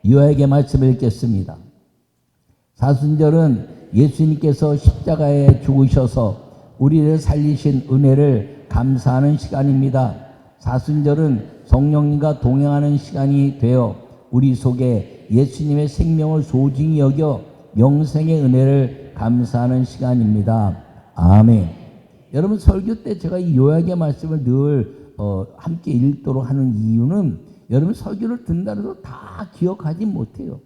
요약의 말씀을 읽겠습니다. 사순절은 예수님께서 십자가에 죽으셔서 우리를 살리신 은혜를 감사하는 시간입니다. 사순절은 성령님과 동행하는 시간이 되어 우리 속에 예수님의 생명을 소중히 여겨 영생의 은혜를 감사하는 시간입니다. 아멘. 여러분, 설교 때 제가 이 요약의 말씀을 늘 함께 읽도록 하는 이유는 여러분 설교를 듣는다고 해서 다 기억하지 못해요.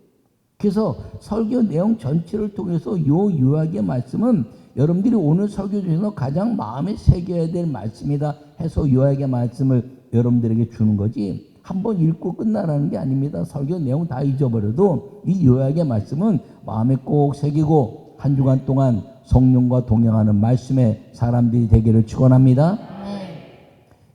그래서 설교 내용 전체를 통해서 요 요약의 말씀은 여러분들이 오늘 설교 중에서 가장 마음에 새겨야 될 말씀이다 해서 요약의 말씀을 여러분들에게 주는 거지, 한번 읽고 끝나라는 게 아닙니다. 설교 내용 다 잊어버려도 이 요약의 말씀은 마음에 꼭 새기고 한 주간 동안 성령과 동행하는 말씀의 사람들이 되기를 축원합니다.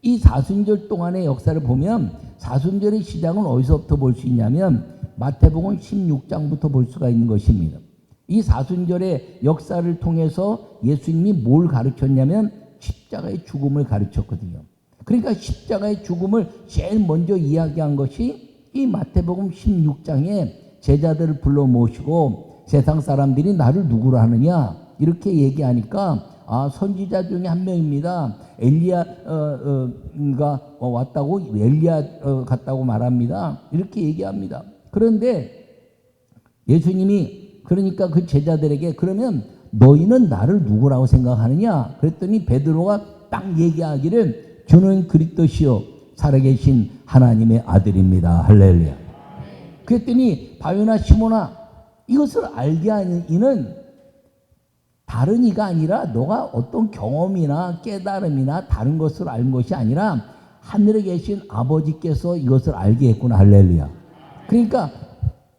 이 사순절 동안의 역사를 보면 사순절의 시작은 어디서부터 볼 수 있냐면 마태복음 16장부터 볼 수가 있는 것입니다. 이 사순절의 역사를 통해서 예수님이 뭘 가르쳤냐면 십자가의 죽음을 가르쳤거든요. 그러니까 십자가의 죽음을 제일 먼저 이야기한 것이 이 마태복음 16장에 제자들을 불러 모시고 세상 사람들이 나를 누구로 하느냐 이렇게 얘기하니까 선지자 중에 한 명입니다. 엘리야가 왔다고 엘리야 같다고 말합니다. 이렇게 얘기합니다. 그런데 예수님이 그러니까 그 제자들에게 그러면 너희는 나를 누구라고 생각하느냐 그랬더니 베드로가 딱 얘기하기를 주는 그리스도시요 살아계신 하나님의 아들입니다. 할렐루야. 그랬더니 바요나 시몬아 이것을 알게 하는 이는 다른 이가 아니라 너가 어떤 경험이나 깨달음이나 다른 것을 알 것이 아니라 하늘에 계신 아버지께서 이것을 알게 했구나. 할렐루야. 그러니까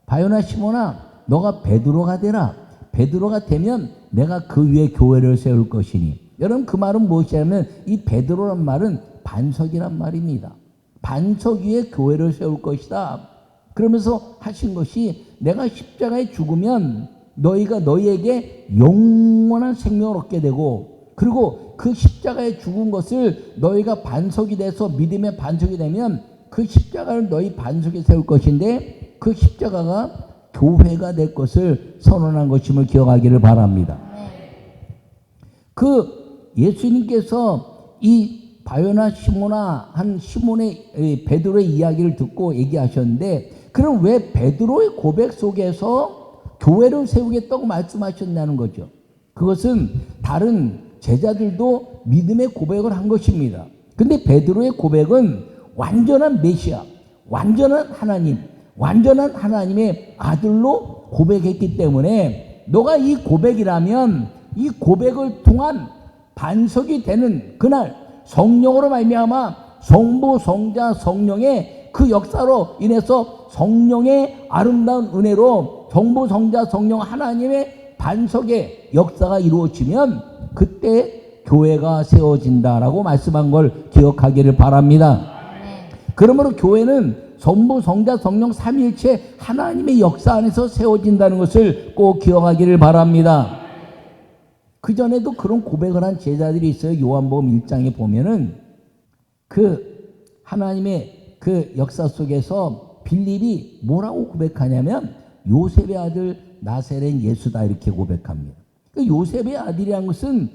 바요나 시몬아 너가 베드로가 되라. 베드로가 되면 내가 그 위에 교회를 세울 것이니. 여러분 그 말은 무엇이냐면 이 베드로란 말은 반석이란 말입니다. 반석 위에 교회를 세울 것이다. 그러면서 하신 것이 내가 십자가에 죽으면 너희가 너희에게 영원한 생명을 얻게 되고 그리고 그 십자가에 죽은 것을 너희가 반석이 돼서 믿음의 반석이 되면 그 십자가를 너희 반석에 세울 것인데 그 십자가가 교회가 될 것을 선언한 것임을 기억하기를 바랍니다. 그 예수님께서 이 바요나 시몬아 한 시몬의 베드로의 이야기를 듣고 얘기하셨는데 그럼 왜 베드로의 고백 속에서 교회를 세우겠다고 말씀하셨냐는 거죠. 그것은 다른 제자들도 믿음의 고백을 한 것입니다. 근데 베드로의 고백은 완전한 메시아, 완전한 하나님, 완전한 하나님의 아들로 고백했기 때문에 너가 이 고백이라면 이 고백을 통한 반석이 되는 그날 성령으로 말미암아 성부, 성자, 성령의 그 역사로 인해서 성령의 아름다운 은혜로 성부, 성자, 성령 하나님의 반석의 역사가 이루어지면 그때 교회가 세워진다라고 말씀한 걸 기억하기를 바랍니다. 그러므로 교회는 성부, 성자, 성령 삼위일체 하나님의 역사 안에서 세워진다는 것을 꼭 기억하기를 바랍니다. 그전에도 그런 고백을 한 제자들이 있어요. 요한복음 1장에 보면은 그 하나님의 그 역사 속에서 빌립이 뭐라고 고백하냐면 요셉의 아들 나사렛 예수다 이렇게 고백합니다. 그 요셉의 아들이란 것은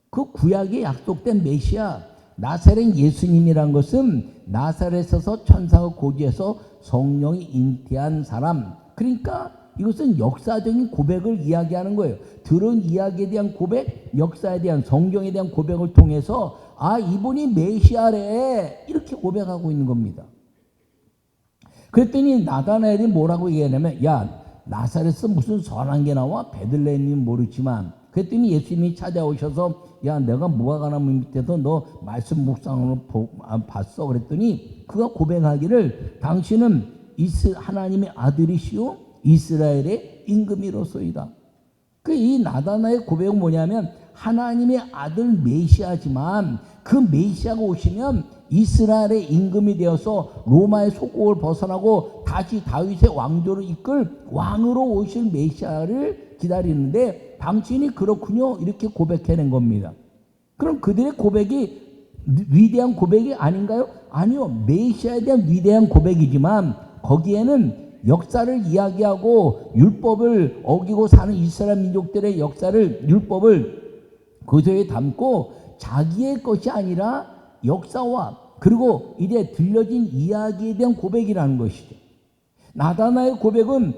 그 구약에 약속된 메시아 나사렛 예수님이란 것은 나사렛에서 천사가 고지해서 성령이 잉태한 사람. 그러니까 이것은 역사적인 고백을 이야기하는 거예요. 들은 이야기에 대한 고백, 역사에 대한 성경에 대한 고백을 통해서 이분이 메시아래 이렇게 고백하고 있는 겁니다. 그랬더니 나다나엘이 뭐라고 얘기하냐면 야 나사렛에서 무슨 선한 게 나와? 베들레헴은 모르지만. 그랬더니 예수님이 찾아오셔서 야 내가 무화과나무 밑에서 너 말씀 묵상으로 봤어. 그랬더니 그가 고백하기를 당신은 하나님의 아들이시오 이스라엘의 임금이로소이다. 이 나다나의 고백은 뭐냐면 하나님의 아들 메시아지만 그 메시아가 오시면 이스라엘의 임금이 되어서 로마의 속국을 벗어나고 다시 다윗의 왕조를 이끌 왕으로 오실 메시아를 기다리는데 당신이 그렇군요 이렇게 고백해낸 겁니다. 그럼 그들의 고백이 위대한 고백이 아닌가요? 아니요. 메시아에 대한 위대한 고백이지만 거기에는 역사를 이야기하고 율법을 어기고 사는 이스라엘 민족들의 역사를, 율법을 그소에 담고 자기의 것이 아니라 역사와 그리고 이제 들려진 이야기에 대한 고백이라는 것이죠. 나다나의 고백은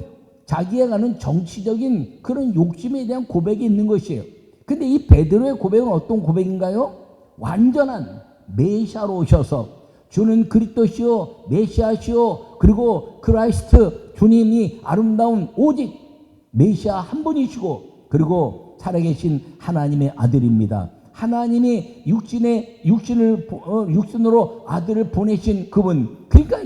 자기에 가는 정치적인 그런 욕심에 대한 고백이 있는 것이에요. 근데 이 베드로의 고백은 어떤 고백인가요? 완전한 메시아로 오셔서 주는 그리스도시요 메시아시요 그리고 크라이스트 주님이 아름다운 오직 메시아 한 분이시고 그리고 살아계신 하나님의 아들입니다. 하나님이 육신으로 아들을 보내신 그분. 그러니까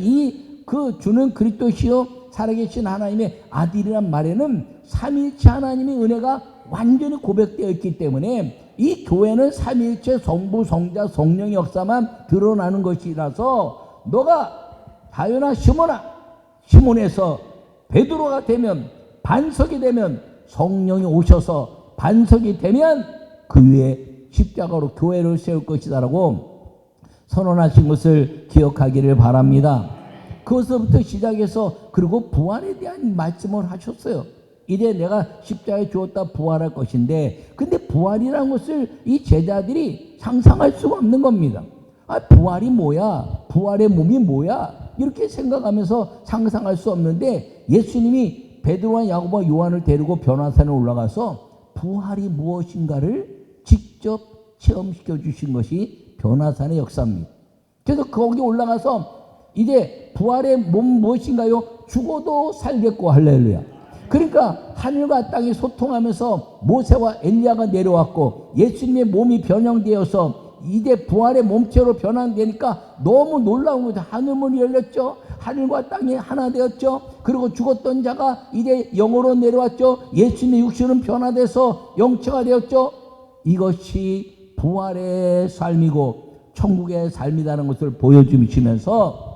그 주는 그리스도시요 살아계신 하나님의 아들이란 말에는 삼위일체 하나님의 은혜가 완전히 고백되어 있기 때문에 이 교회는 삼위일체 성부 성자 성령의 역사만 드러나는 것이라서 너가 바요나 시몬에서 베드로가 되면 반석이 되면 성령이 오셔서 반석이 되면 그 위에 십자가로 교회를 세울 것이다라고 선언하신 것을 기억하기를 바랍니다. 그것부터 시작해서 그리고 부활에 대한 말씀을 하셨어요. 이제 내가 십자가에 죽었다 부활할 것인데 근데 부활이라는 것을 이 제자들이 상상할 수가 없는 겁니다. 부활이 뭐야? 부활의 몸이 뭐야? 이렇게 생각하면서 상상할 수 없는데 예수님이 베드로와 야고보와 요한을 데리고 변화산에 올라가서 부활이 무엇인가를 직접 체험시켜 주신 것이 변화산의 역사입니다. 그래서 거기 올라가서 이제 부활의 몸 무엇인가요? 죽어도 살겠고 할렐루야. 그러니까 하늘과 땅이 소통하면서 모세와 엘리야가 내려왔고 예수님의 몸이 변형되어서 이제 부활의 몸체로 변환되니까 너무 놀라운 거죠. 하늘문이 열렸죠. 하늘과 땅이 하나 되었죠. 그리고 죽었던 자가 이제 영으로 내려왔죠. 예수님의 육신은 변화돼서 영체가 되었죠. 이것이 부활의 삶이고 천국의 삶이라는 것을 보여주시면서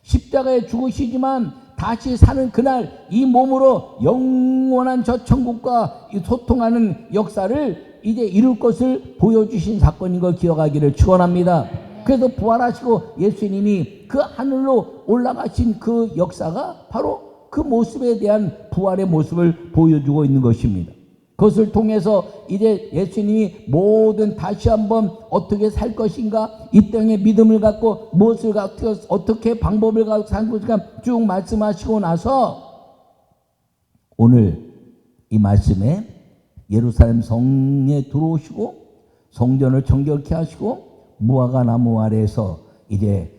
십자가에 죽으시지만 다시 사는 그날 이 몸으로 영원한 저 천국과 소통하는 역사를 이제 이룰 것을 보여주신 사건인 걸 기억하기를 축원합니다. 그래서 부활하시고 예수님이 그 하늘로 올라가신 그 역사가 바로 그 모습에 대한 부활의 모습을 보여주고 있는 것입니다. 그것을 통해서 이제 예수님이 모든 다시 한번 어떻게 살 것인가, 이 땅에 믿음을 갖고 무엇을 갖고 어떻게 방법을 갖고 살 것인가 쭉 말씀하시고 나서 오늘 이 말씀에 예루살렘 성에 들어오시고 성전을 정결케 하시고 무화과 나무 아래에서 이제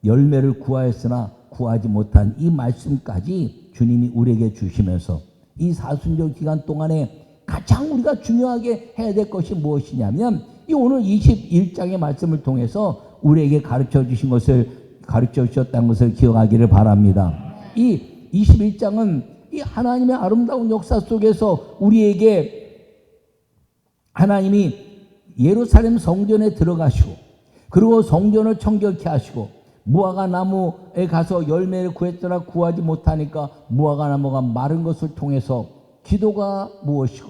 열매를 구하였으나 구하지 못한 이 말씀까지 주님이 우리에게 주시면서 이 사순절 기간 동안에 가장 우리가 중요하게 해야 될 것이 무엇이냐면 이 오늘 21장의 말씀을 통해서 우리에게 가르쳐 주셨다는 것을 기억하기를 바랍니다. 이 21장은 이 하나님의 아름다운 역사 속에서 우리에게 하나님이 예루살렘 성전에 들어가시고 그리고 성전을 청결케 하시고 무화과 나무에 가서 열매를 구했으나 구하지 못하니까 무화과 나무가 마른 것을 통해서 기도가 무엇이고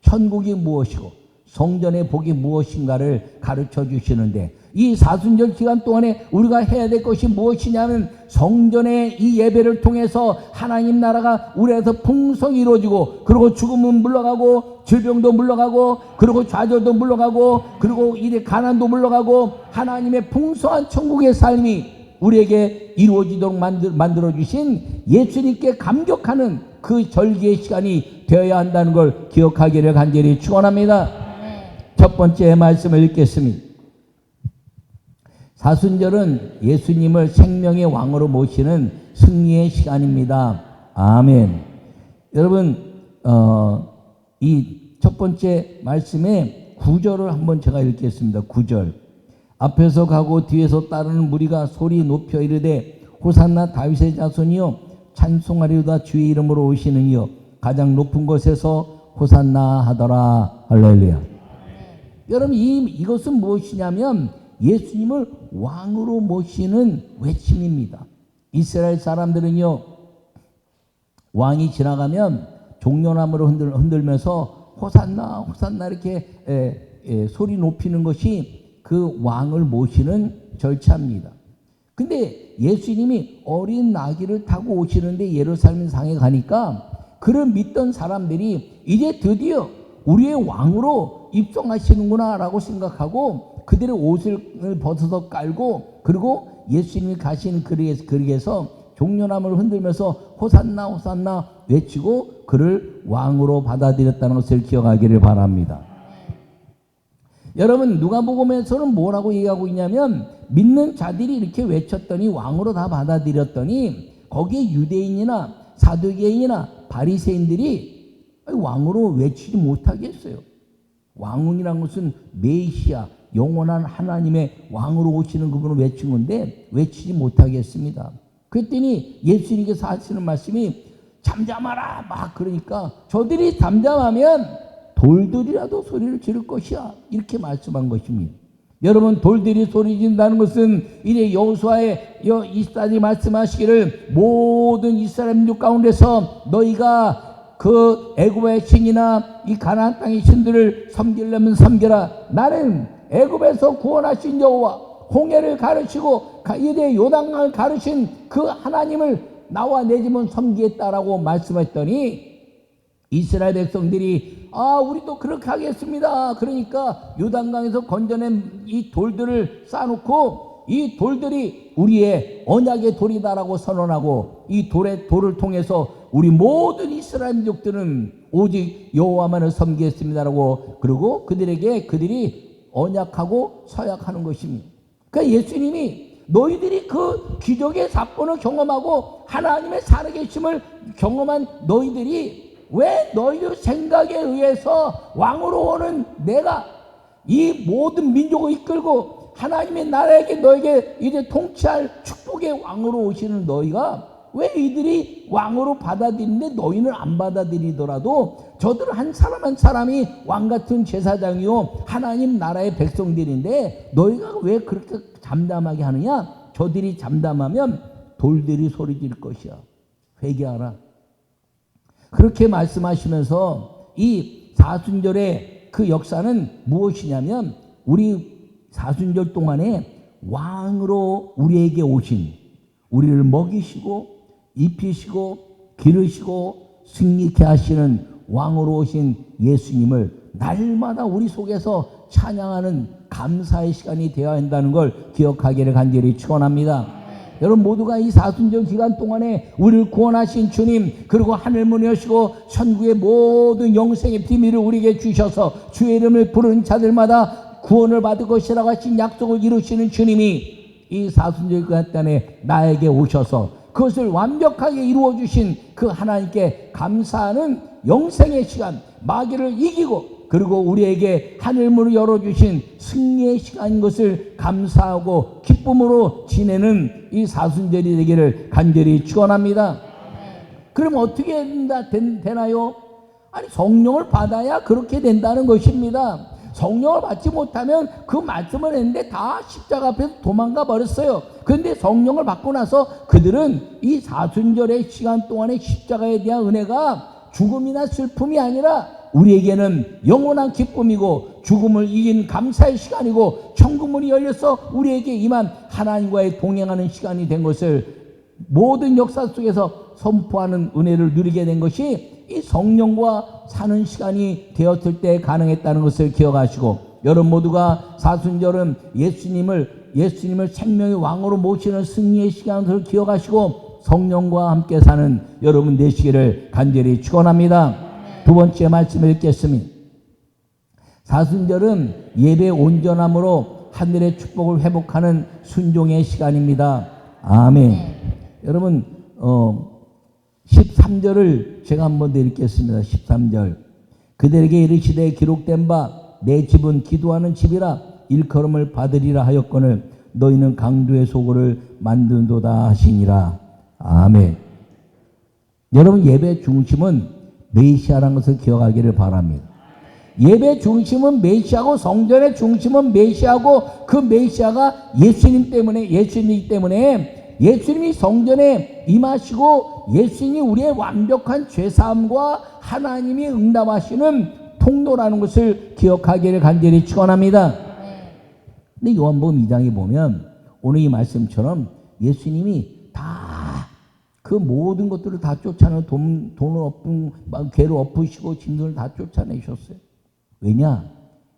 천국이 무엇이고 성전의 복이 무엇인가를 가르쳐 주시는데 이 사순절 기간 동안에 우리가 해야 될 것이 무엇이냐면 성전의 이 예배를 통해서 하나님 나라가 우리에서 풍성히 이루어지고 그리고 죽음은 물러가고 질병도 물러가고 그리고 좌절도 물러가고 그리고 이제 가난도 물러가고 하나님의 풍성한 천국의 삶이 우리에게 이루어지도록 만들어주신 예수님께 감격하는 그 절기의 시간이 되어야 한다는 걸 기억하기를 간절히 축원합니다. 첫 번째 말씀을 읽겠습니다. 사순절은 예수님을 생명의 왕으로 모시는 승리의 시간입니다. 아멘. 여러분 이 첫 번째 말씀에 9절을 한번 제가 읽겠습니다. 9절. 앞에서 가고 뒤에서 따르는 무리가 소리 높여 이르되 호산나 다윗의 자손이여 찬송하리로다 주의 이름으로 오시는 이여 가장 높은 곳에서 호산나 하더라. 할렐루야. 여러분 이것은 무엇이냐면 예수님을 왕으로 모시는 외침입니다. 이스라엘 사람들은요 왕이 지나가면 종려나무를 흔들면서 호산나 호산나 이렇게 소리 높이는 것이 그 왕을 모시는 절차입니다. 근데 예수님이 어린 나귀를 타고 오시는데 예루살렘 상에 가니까 그를 믿던 사람들이 이제 드디어 우리의 왕으로 입성하시는구나 라고 생각하고 그들의 옷을 벗어서 깔고 그리고 예수님이 가신 거리에서 종려나무를 흔들면서 호산나 호산나 외치고 그를 왕으로 받아들였다는 것을 기억하기를 바랍니다. 여러분 누가복음에서는 뭐라고 얘기하고 있냐면 믿는 자들이 이렇게 외쳤더니 왕으로 다 받아들였더니 거기에 유대인이나 사두개인이나 바리새인들이 왕으로 외치지 못하겠어요. 왕이란 것은 메시아 영원한 하나님의 왕으로 오시는 그분을 외친 건데 외치지 못하겠습니다. 그랬더니 예수님께서 하시는 말씀이 잠잠하라 막 그러니까 저들이 잠잠하면 돌들이라도 소리를 지를 것이야 이렇게 말씀한 것입니다. 여러분 돌들이 소리 지른다는 것은 이제 여호수아의 이스라엘이 말씀하시기를 모든 이스라엘민족 가운데서 너희가 그 애굽의 신이나 이 가나안 땅의 신들을 섬기려면 섬겨라. 나는 애굽에서 구원하신 여호와 홍해를 가르치고 이제 요단강을 가르친 그 하나님을 나와 내 집은 섬기겠다라고 말씀했더니 이스라엘 백성들이 우리도 그렇게 하겠습니다. 그러니까 요단강에서 건져낸 이 돌들을 쌓아놓고 이 돌들이 우리의 언약의 돌이다라고 선언하고 이 돌을 통해서 우리 모든 이스라엘 민족들은 오직 여호와만을 섬기겠습니다라고 그러고 그들이 언약하고 서약하는 것입니다. 그러니까 예수님이 너희들이 그 기적의 사건을 경험하고 하나님의 살아계심을 경험한 너희들이 왜 너희들 생각에 의해서 왕으로 오는 내가 이 모든 민족을 이끌고 하나님의 나라에게 너에게 이제 통치할 축복의 왕으로 오시는 너희가 왜 이들이 왕으로 받아들이는데 너희는 안 받아들이더라도 저들 한 사람 한 사람이 왕같은 제사장이요 하나님 나라의 백성들인데 너희가 왜 그렇게 잠잠하게 하느냐? 저들이 잠잠하면 돌들이 소리 질 것이야. 회개하라. 그렇게 말씀하시면서 이 사순절의 그 역사는 무엇이냐면 우리 사순절 동안에 왕으로 우리에게 오신 우리를 먹이시고 입히시고 기르시고 승리케 하시는 왕으로 오신 예수님을 날마다 우리 속에서 찬양하는 감사의 시간이 되어야 한다는 걸 기억하기를 간절히 축원합니다. 여러분 모두가 이 사순절 기간 동안에 우리를 구원하신 주님 그리고 하늘문 여시고 천국의 모든 영생의 비밀을 우리에게 주셔서 주의 이름을 부르는 자들마다 구원을 받을 것이라고 하신 약속을 이루시는 주님이 이 사순절 기간 동안에 나에게 오셔서 그것을 완벽하게 이루어주신 그 하나님께 감사하는 영생의 시간 마귀를 이기고 그리고 우리에게 하늘문을 열어주신 승리의 시간인 것을 감사하고 기쁨으로 지내는 이 사순절이 되기를 간절히 축원합니다. 그럼 어떻게 되나요? 아니 성령을 받아야 그렇게 된다는 것입니다. 성령을 받지 못하면 그 말씀을 했는데 다 십자가 앞에서 도망가 버렸어요. 그런데 성령을 받고 나서 그들은 이 사순절의 시간 동안의 십자가에 대한 은혜가 죽음이나 슬픔이 아니라 우리에게는 영원한 기쁨이고 죽음을 이긴 감사의 시간이고 천국문이 열려서 우리에게 임한 하나님과의 동행하는 시간이 된 것을 모든 역사 속에서 선포하는 은혜를 누리게 된 것이 이 성령과 사는 시간이 되었을 때 가능했다는 것을 기억하시고 여러분 모두가 사순절은 예수님을 생명의 왕으로 모시는 승리의 시간을 기억하시고 성령과 함께 사는 여러분 되시기를 간절히 축원합니다. 두 번째 말씀을 읽겠습니다. 사순절은 예배 온전함으로 하늘의 축복을 회복하는 순종의 시간입니다. 아멘. 여러분 13절을 제가 한번 더 읽겠습니다. 13절 그들에게 이르시되 기록된 바 내 집은 기도하는 집이라 일컬음을 받으리라 하였거늘 너희는 강도의 소굴을 만든도다 하시니라. 아멘. 여러분 예배 중심은 메시아라는 것을 기억하기를 바랍니다. 예배 중심은 메시아고 성전의 중심은 메시아고 그 메시아가 예수님이기 때문에 예수님이 성전에 임하시고 예수님이 우리의 완벽한 죄사함과 하나님이 응답하시는 통로라는 것을 기억하기를 간절히 축원합니다. 근데 요한복음 2장에 보면 오늘 이 말씀처럼 예수님이 다 그 모든 것들을 다 쫓아내고 돈을 괴를 엎으시고 짐승을 다 쫓아내셨어요. 왜냐?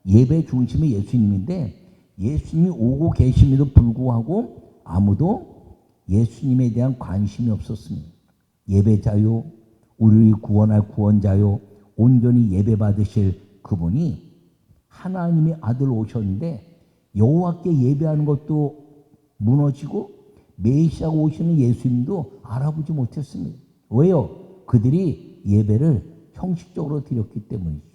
예배 중심이 예수님인데 예수님이 오고 계심에도 불구하고 아무도 예수님에 대한 관심이 없었습니다. 예배자요, 우리를 구원할 구원자요, 온전히 예배받으실 그분이 하나님의 아들 오셨는데 여호와께 예배하는 것도 무너지고 메시아가 오시는 예수님도 알아보지 못했습니다. 왜요? 그들이 예배를 형식적으로 드렸기 때문이죠.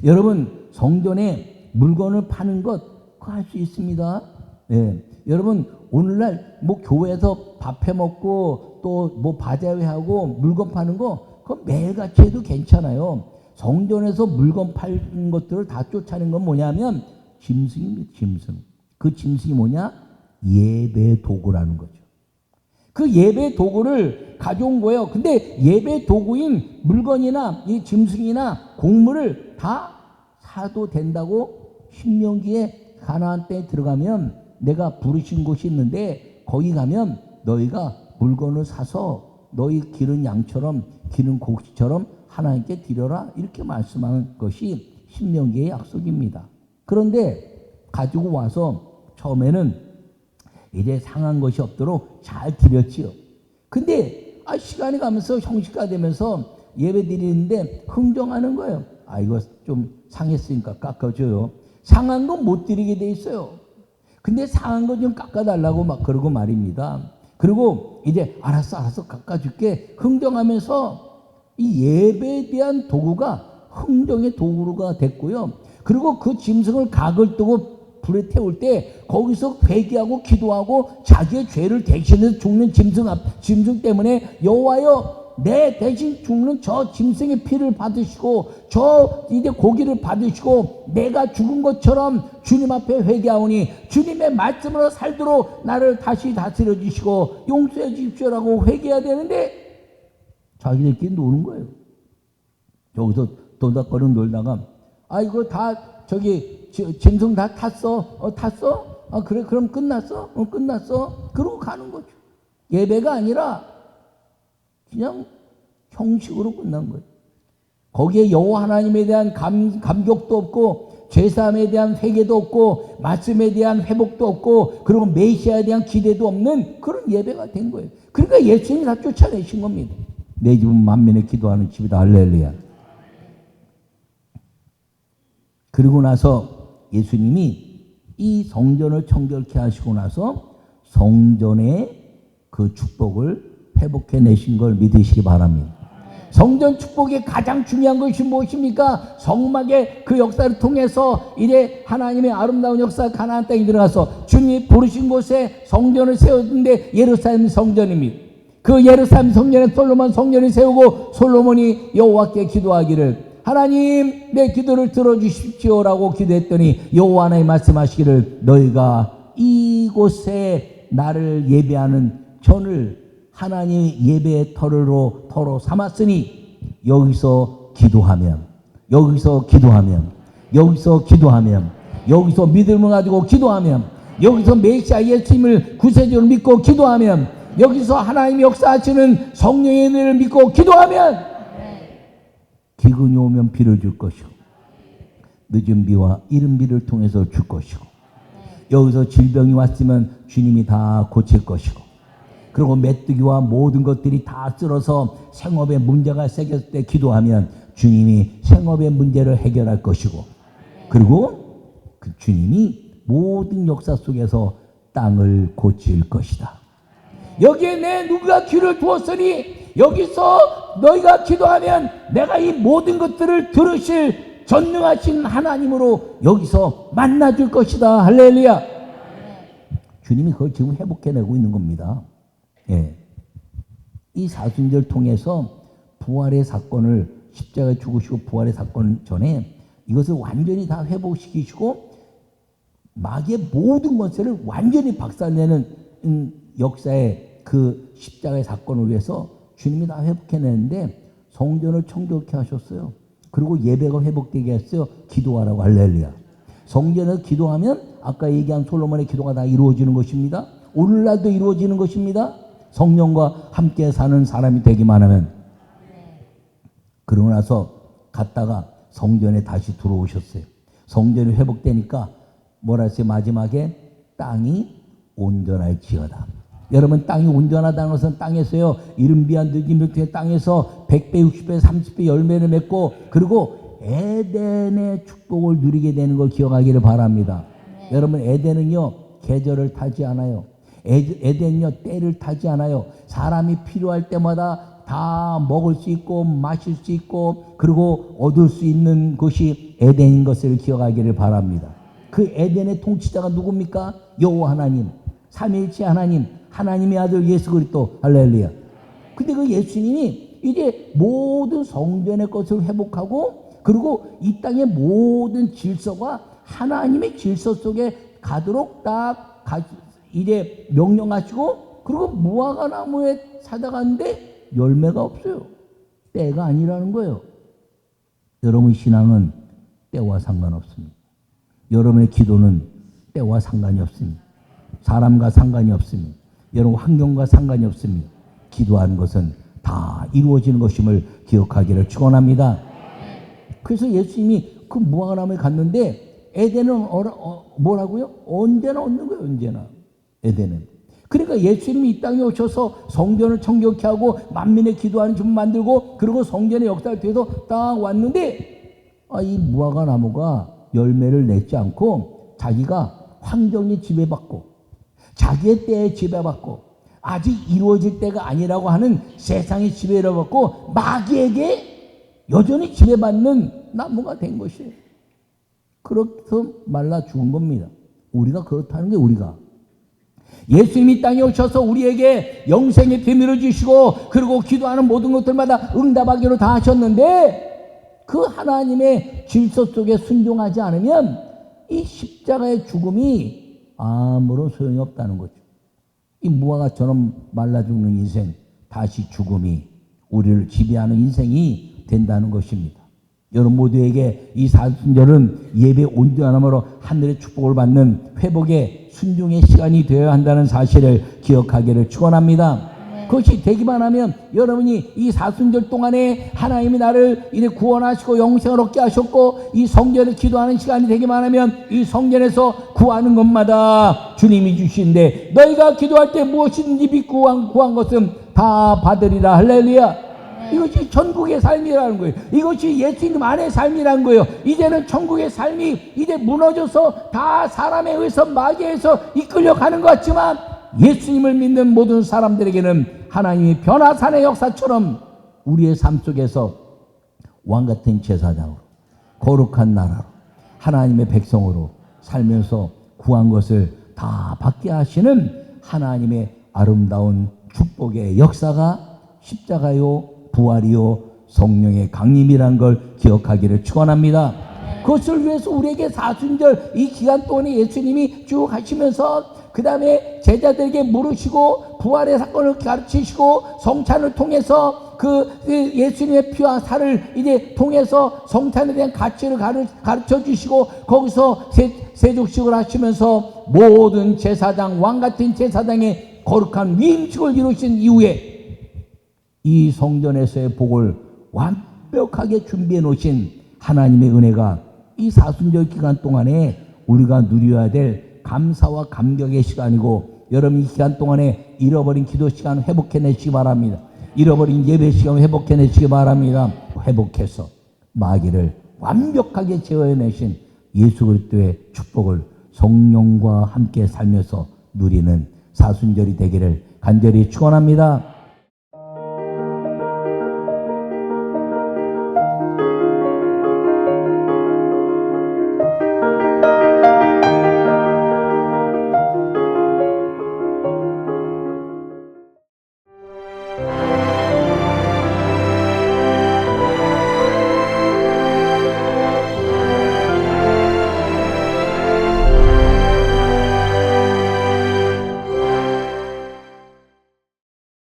여러분, 성전에 물건을 파는 것 할 수 있습니다. 네. 여러분, 오늘날 뭐 교회에서 밥 해 먹고 또 뭐 바자회하고 물건 파는 거 그건 매일같이 해도 괜찮아요. 성전에서 물건 파는 것들을 다 쫓아낸 건 뭐냐면 짐승입니다. 짐승. 그 짐승이 뭐냐? 예배 도구라는 거죠. 그 예배 도구를 가져온 거예요. 근데 예배 도구인 물건이나 이 짐승이나 곡물을 다 사도 된다고 신명기에 가나안 땅에 들어가면 내가 부르신 곳이 있는데 거기 가면 너희가 물건을 사서 너희 기른 양처럼 기른 곡식처럼 하나님께 드려라 이렇게 말씀하는 것이 신명기의 약속입니다. 그런데 가지고 와서 처음에는 이제 상한 것이 없도록 잘 드렸지요. 근데 시간이 가면서 형식화되면서 예배 드리는데 흥정하는 거예요. 이거 좀 상했으니까 깎아줘요. 상한 거 못 드리게 돼 있어요. 근데 상한 거 좀 깎아달라고 막 그러고 말입니다. 그리고 이제 알았어 깎아줄게 흥정하면서 이 예배에 대한 도구가 흥정의 도구가 됐고요. 그리고 그 짐승을 각을 뜨고 불에 태울 때 거기서 회개하고 기도하고 자기의 죄를 대신해서 죽는 짐승 때문에 여호와여 내 대신 죽는 저 짐승의 피를 받으시고 저 이제 고기를 받으시고 내가 죽은 것처럼 주님 앞에 회개하오니 주님의 말씀으로 살도록 나를 다시 다스려 주시고 용서해 주십시오라고 회개해야 되는데 자기들끼리 노는 거예요. 여기서 도닥거리고 놀다가 이거 다 저기 짐승 다 탔어? 탔어? 그래 그럼 끝났어? 끝났어? 그러고 가는 거죠. 예배가 아니라 그냥 형식으로 끝난 거예요. 거기에 여호와 하나님에 대한 감격도 없고 죄사함에 대한 회개도 없고 말씀에 대한 회복도 없고 그리고 메시아에 대한 기대도 없는 그런 예배가 된 거예요. 그러니까 예수님이 다 쫓아내신 겁니다. 내 집은 만민의 기도하는 집이다. 할렐루야. 그리고 나서 예수님이 이 성전을 청결케 하시고 나서 성전의 그 축복을 회복해 내신 걸 믿으시기 바랍니다. 성전 축복의 가장 중요한 것이 무엇입니까? 성막의 그 역사를 통해서 이제 하나님의 아름다운 역사가 가나안 땅에 들어가서 주님이 부르신 곳에 성전을 세웠는데 예루살렘 성전입니다. 그 예루살렘 성전에 솔로몬 성전을 세우고 솔로몬이 여호와께 기도하기를 하나님 내 기도를 들어주십시오라고 기도했더니 여호와 하나님 말씀하시기를 너희가 이곳에 나를 예배하는 전을 하나님의 예배의 터로 삼았으니 여기서 기도하면 여기서 믿음을 가지고 기도하면 여기서 메시아 예수님을 구세주를 믿고 기도하면 여기서 하나님이 역사하시는 성령의 은혜를 믿고 기도하면 기근이 오면 비를 줄 것이고 늦은 비와 이른 비를 통해서 줄 것이고 여기서 질병이 왔으면 주님이 다 고칠 것이고 그리고 메뚜기와 모든 것들이 다 쓸어서 생업에 문제가 생겼을 때 기도하면 주님이 생업의 문제를 해결할 것이고 그리고 그 주님이 모든 역사 속에서 땅을 고칠 것이다. 여기에 내 누가 귀를 두었으니 여기서 너희가 기도하면 내가 이 모든 것들을 들으실 전능하신 하나님으로 여기서 만나줄 것이다. 할렐루야. 주님이 그걸 지금 회복해내고 있는 겁니다. 예. 이 사순절을 통해서 부활의 사건을 십자가에 죽으시고 부활의 사건 전에 이것을 완전히 다 회복시키시고 마귀의 모든 것을 완전히 박살내는 역사의 그 십자가의 사건을 위해서 주님이 다 회복해내는데 성전을 청결케 하셨어요. 그리고 예배가 회복되게 했어요. 기도하라고. 할렐루야. 성전에서 기도하면 아까 얘기한 솔로몬의 기도가 다 이루어지는 것입니다. 오늘날도 이루어지는 것입니다. 성령과 함께 사는 사람이 되기만 하면. 그러고 나서 갔다가 성전에 다시 들어오셨어요. 성전이 회복되니까 뭐라 했어요? 마지막에 땅이 온전할지어다. 여러분, 땅이 온전하다는 것은 땅에서요, 이른비한 느낌의 땅에서 100배, 60배, 30배 열매를 맺고, 그리고 에덴의 축복을 누리게 되는 걸 기억하기를 바랍니다. 여러분, 에덴은요, 계절을 타지 않아요. 에덴은요, 때를 타지 않아요. 사람이 필요할 때마다 다 먹을 수 있고 마실 수 있고 그리고 얻을 수 있는 것이 에덴인 것을 기억하기를 바랍니다. 그 에덴의 통치자가 누굽니까? 여호와 하나님, 삼위일체 하나님, 하나님의 아들 예수 그리스도. 할렐루야. 근데 그 예수님이 이제 모든 성전의 것을 회복하고 그리고 이 땅의 모든 질서가 하나님의 질서 속에 가도록 딱 이제 명령하시고, 그리고 무화과 나무에 사다 갔는데 열매가 없어요. 때가 아니라는 거예요. 여러분 신앙은 때와 상관없습니다. 여러분의 기도는 때와 상관이 없습니다. 사람과 상관이 없습니다. 여러분 환경과 상관이 없습니다. 기도하는 것은 다 이루어지는 것임을 기억하기를 축원합니다. 그래서 예수님이 그 무화과 나무에 갔는데 에덴은 뭐라고요? 언제나 얻는 거예요. 언제나 에덴은. 그러니까 예수님이 이 땅에 오셔서 성전을 청결케 하고 만민의 기도하는 집 만들고 그리고 성전의 역사를 통해서 딱 왔는데 이 무화과 나무가 열매를 맺지 않고 자기가 환경에 지배받고 자기의 때에 지배받고 아직 이루어질 때가 아니라고 하는 세상의 지배를 받고 마귀에게 여전히 지배받는 나무가 된 것이에요. 그래서 말라 죽은 겁니다. 우리가 그렇다는 게 우리가. 예수님이 땅에 오셔서 우리에게 영생의 비밀을 주시고 그리고 기도하는 모든 것들마다 응답하기로 다 하셨는데 그 하나님의 질서 속에 순종하지 않으면 이 십자가의 죽음이 아무런 소용이 없다는 거죠. 이 무화과처럼 말라 죽는 인생, 다시 죽음이 우리를 지배하는 인생이 된다는 것입니다. 여러분 모두에게 이 사순절은 예배 온전함으로 하늘의 축복을 받는 회복의 순종의 시간이 되어야 한다는 사실을 기억하기를 축원합니다. 그것이 되기만 하면 여러분이 이 사순절 동안에 하나님이 나를 이제 구원하시고 영생을 얻게 하셨고 이 성전을 기도하는 시간이 되기만 하면 이 성전에서 구하는 것마다 주님이 주시는데 너희가 기도할 때 무엇이든지 믿고 구한 것은 다 받으리라. 할렐루야. 이것이 천국의 삶이라는 거예요. 이것이 예수님 안의 삶이라는 거예요. 이제는 천국의 삶이 이제 무너져서 다 사람에 의해서 마귀에서 이끌려가는 것 같지만 예수님을 믿는 모든 사람들에게는 하나님이 변화산의 역사처럼 우리의 삶 속에서 왕같은 제사장으로 거룩한 나라로 하나님의 백성으로 살면서 구한 것을 다 받게 하시는 하나님의 아름다운 축복의 역사가 십자가요 부활이요 성령의 강림이란 걸 기억하기를 축원합니다. 그것을 위해서 우리에게 사순절 이 기간 동안에 예수님이 쭉 하시면서 그 다음에 제자들에게 물으시고 부활의 사건을 가르치시고 성찬을 통해서 그 예수님의 피와 살을 이제 통해서 성찬에 대한 가치를 가르쳐 주시고 거기서 세족식을 하시면서 모든 제사장 왕같은 제사장의 거룩한 위임식을 이루신 이후에 이 성전에서의 복을 완벽하게 준비해 놓으신 하나님의 은혜가 이 사순절 기간 동안에 우리가 누려야 될 감사와 감격의 시간이고 여러분 이 기간 동안에 잃어버린 기도 시간 회복해내시기 바랍니다. 잃어버린 예배 시간 회복해내시기 바랍니다. 회복해서 마귀를 완벽하게 제어해내신 예수 그리스도의 축복을 성령과 함께 살면서 누리는 사순절이 되기를 간절히 축원합니다.